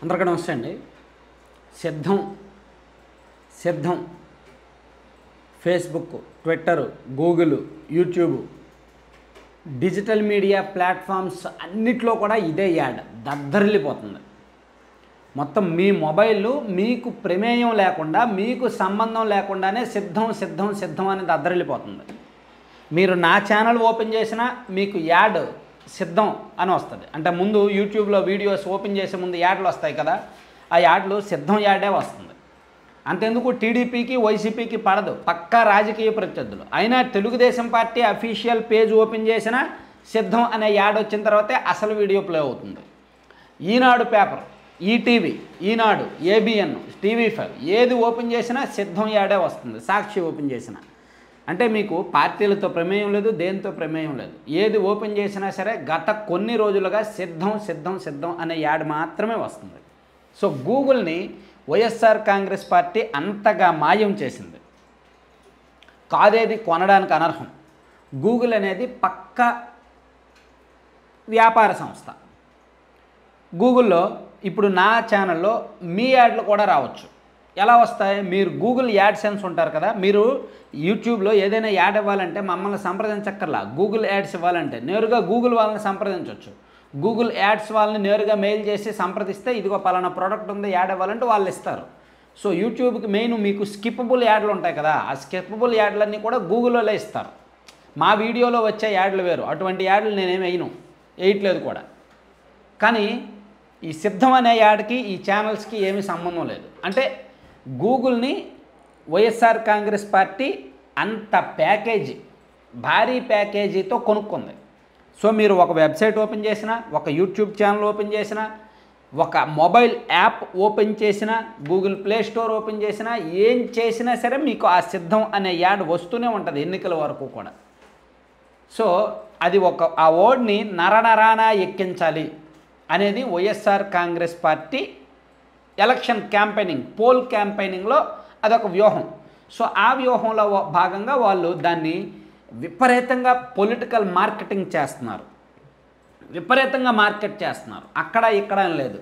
అందరికీ నమస్తే అండి. సిద్ధం సిద్ధం Facebook, Twitter, Google, YouTube, digital media platforms అన్నిట్లో కూడా ఇదే యాడ్ దద్దరిల్లిపోతుంది. మొత్తం మీ మొబైల్ మీకు ప్రమేయం లేకుండా, మీకు సంబంధం లేకుండానే సిద్ధం సిద్ధం సిద్ధం అని దద్దరిల్లిపోతుంది. మీరు నా ఛానల్ ఓపెన్ చేసినా మీకు యాడ్ సిద్ధం అని వస్తుంది. అంటే ముందు యూట్యూబ్లో వీడియోస్ ఓపెన్ చేసే ముందు యాడ్లు వస్తాయి కదా, ఆ యాడ్లు సిద్ధం యాడే వస్తుంది. అంతెందుకు టీడీపీకి వైసీపీకి పడదు, పక్కా రాజకీయ ప్రత్యర్థులు. అయినా Telugu Desam party official page open చేసినా సిద్ధం అనే యాడ్ వచ్చిన తర్వాతే అసలు వీడియో ప్లే అవుతుంది. ఈనాడు పేపర్, ఈటీవీ, ఈనాడు, ఏబిఎన్, టీవీ5 ఏది ఓపెన్ చేసినా సిద్ధం యాడే వస్తుంది. సాక్షి ఓపెన్ చేసినా అంటే మీకు పార్టీలతో ప్రమేయం లేదు, దేనితో ప్రమేయం లేదు. ఏది ఓపెన్ చేసినా సరే గత కొన్ని రోజులుగా సిద్ధం సిద్ధం సిద్ధం అనే యాడ్ మాత్రమే వస్తుంది. సో గూగుల్ని వైఎస్ఆర్ కాంగ్రెస్ పార్టీ అంతగా మాయం చేసింది. కాదేది కొనడానికి అనర్హం. గూగుల్ అనేది పక్కా వ్యాపార సంస్థ. గూగుల్లో ఇప్పుడు నా ఛానల్లో మీ యాడ్లు కూడా రావచ్చు. ఎలా వస్తాయి? మీరు గూగుల్ యాడ్ సెన్స్ ఉంటారు కదా, మీరు యూట్యూబ్లో ఏదైనా యాడ్ ఇవ్వాలంటే మమ్మల్ని సంప్రదించక్కర్లా. గూగుల్ యాడ్స్ ఇవ్వాలంటే నేరుగా గూగుల్ వాళ్ళని సంప్రదించవచ్చు. గూగుల్ యాడ్స్ వాళ్ళని నేరుగా మెయిల్ చేసి సంప్రదిస్తే ఇదిగో పలానా ప్రోడక్ట్ ఉంది యాడ్ ఇవ్వాలంటే వాళ్ళు ఇస్తారు. సో యూట్యూబ్కి మెయిన్ మీకు స్కిప్పబుల్ యాడ్లు ఉంటాయి కదా, ఆ స్కిప్పబుల్ యాడ్లన్నీ కూడా గూగుల్లో ఇస్తారు. మా వీడియోలో వచ్చే యాడ్లు వేరు, అటువంటి యాడ్లు నేనేమి వేయట్లేదు కూడా. కానీ ఈ సిద్ధం అనే యాడ్కి ఈ ఛానల్స్కి ఏమీ సంబంధం లేదు. అంటే గూగుల్ని వైఎస్ఆర్ కాంగ్రెస్ పార్టీ అంత ప్యాకేజీ, భారీ ప్యాకేజీతో కొనుక్కుంది. సో మీరు ఒక వెబ్సైట్ ఓపెన్ చేసినా, ఒక యూట్యూబ్ ఛానల్ ఓపెన్ చేసినా, ఒక మొబైల్ యాప్ ఓపెన్ చేసినా, గూగుల్ ప్లే స్టోర్ ఓపెన్ చేసినా, ఏం చేసినా సరే మీకు ఆ సిద్ధం అనే యాడ్ వస్తూనే ఉంటుంది ఎన్నికల వరకు కూడా. సో అది ఆ వర్డ్ని నరనరానా ఎక్కించాలి అనేది YSR Congress party election campaigning, poll క్యాంపెయినింగ్లో అదొక వ్యూహం. సో ఆ వ్యూహంలో భాగంగా వాళ్ళు దాన్ని విపరీతంగా పొలిటికల్ మార్కెటింగ్ చేస్తున్నారు, విపరీతంగా మార్కెట్ చేస్తున్నారు. అక్కడ ఇక్కడ అని లేదు,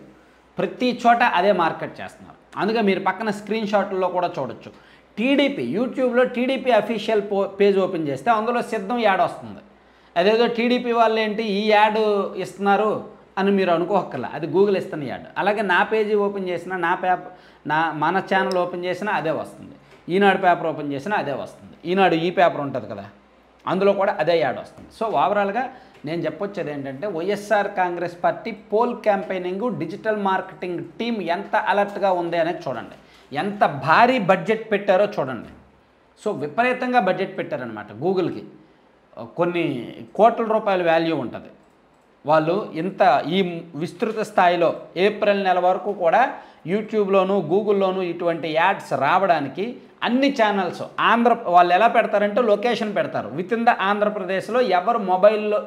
ప్రతి చోట అదే మార్కెట్ చేస్తున్నారు. అందుకే మీరు పక్కన స్క్రీన్ షాట్లలో కూడా చూడొచ్చు. టీడీపీ యూట్యూబ్లో టీడీపీ అఫీషియల్ పేజ్ ఓపెన్ చేస్తే అందులో సిద్ధం యాడ్ వస్తుంది. అదేదో టీడీపీ వాళ్ళు ఏంటి ఈ యాడ్ ఇస్తున్నారు అని మీరు అనుకోకర్లా, అది గూగుల్ ఇస్తున్న యాడ్. అలాగే నా పేజీ ఓపెన్ చేసినా, మన ఛానల్ ఓపెన్ చేసినా అదే వస్తుంది. ఈనాడు పేపర్ ఓపెన్ చేసినా అదే వస్తుంది. ఈనాడు ఈ పేపర్ ఉంటుంది కదా, అందులో కూడా అదే యాడ్ వస్తుంది. సో ఓవరాల్గా నేను చెప్పొచ్చేది ఏంటంటే YSR Congress party poll campaigning, digital marketing team ఎంత అలర్ట్గా ఉంది అనేది చూడండి. ఎంత భారీ బడ్జెట్ పెట్టారో చూడండి. సో విపరీతంగా బడ్జెట్ పెట్టారనమాట. గూగుల్కి కొన్ని కోట్ల రూపాయల వాల్యూ ఉంటుంది. వాళ్ళు ఇంత ఈ విస్తృత స్థాయిలో ఏప్రిల్ నెల వరకు కూడా యూట్యూబ్లోను, గూగుల్లోను ఇటువంటి యాడ్స్ రావడానికి అన్ని ఛానల్స్ వాళ్ళు ఎలా పెడతారంటే లొకేషన్ పెడతారు. విత్ ఇన్ ద ఆంధ్రప్రదేశ్లో ఎవరు మొబైల్లో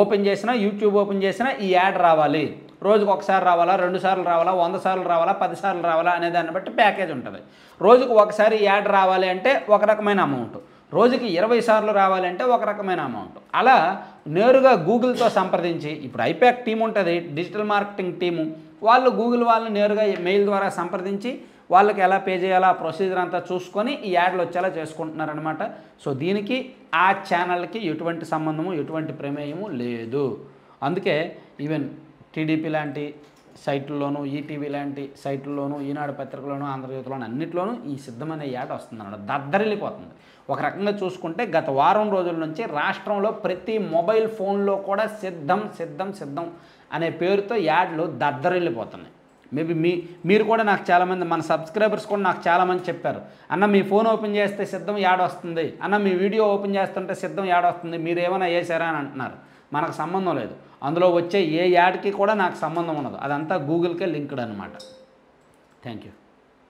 ఓపెన్ చేసినా, యూట్యూబ్ ఓపెన్ చేసినా ఈ యాడ్ రావాలి. రోజుకు ఒకసారి రావాలా, 2 సార్లు రావాలా, 100 సార్లు రావాలా, 10 సార్లు రావాలా అనే దాన్ని బట్టి ప్యాకేజ్ ఉంటుంది. రోజుకు ఒకసారి యాడ్ రావాలి అంటే ఒక రకమైన అమౌంట్, రోజుకి 20 సార్లు రావాలంటే ఒక రకమైన అమౌంట్. అలా నేరుగా గూగుల్తో సంప్రదించి, ఇప్పుడు ఐపాక్ టీం ఉంటుంది, డిజిటల్ మార్కెటింగ్ టీము, వాళ్ళు గూగుల్ వాళ్ళని నేరుగా మెయిల్ ద్వారా సంప్రదించి వాళ్ళకి ఎలా పే చేయాలో ఆ ప్రొసీజర్ అంతా చూసుకొని ఈ యాడ్లు వచ్చేలా చేసుకుంటున్నారనమాట. సో దీనికి ఆ ఛానల్కి ఎటువంటి సంబంధము, ఎటువంటి ప్రమేయము లేదు. అందుకే ఈవెన్ టీడీపీ లాంటి సైట్లలోనూ, ఈటీవీ లాంటి సైట్లలోనూ, ఈనాడు పత్రికలోనూ, ఆంధ్రజ్యోతిలోనూ అన్నింటిలోనూ ఈ సిద్ధమనే యాడ్ వస్తుందన్నమాట. దద్దరిల్లిపోతుంది. ఒక రకంగా చూసుకుంటే గత వారం రోజుల నుంచి రాష్ట్రంలో ప్రతి మొబైల్ ఫోన్లో కూడా సిద్ధం సిద్ధం సిద్ధం అనే పేరుతో యాడ్లు దద్దరిల్లిపోతున్నాయి. మేబీ మీరు కూడా నాకు చాలామంది, మన సబ్స్క్రైబర్స్ కూడా నాకు చాలామంది చెప్పారు, అన్న మీ ఫోన్ ఓపెన్ చేస్తే సిద్ధం యాడ్ వస్తుంది, అన్న మీ వీడియో ఓపెన్ చేస్తుంటే సిద్ధం యాడ్ వస్తుంది, మీరు ఏమైనా వేసారా అని అంటున్నారు. మనకు సంబంధం లేదు. అందులో వచ్చే ఏ యాడ్కి కూడా నాకు సంబంధం ఉండదు. అదంతా గూగుల్కే లింక్డ్ అనమాట. Thank you.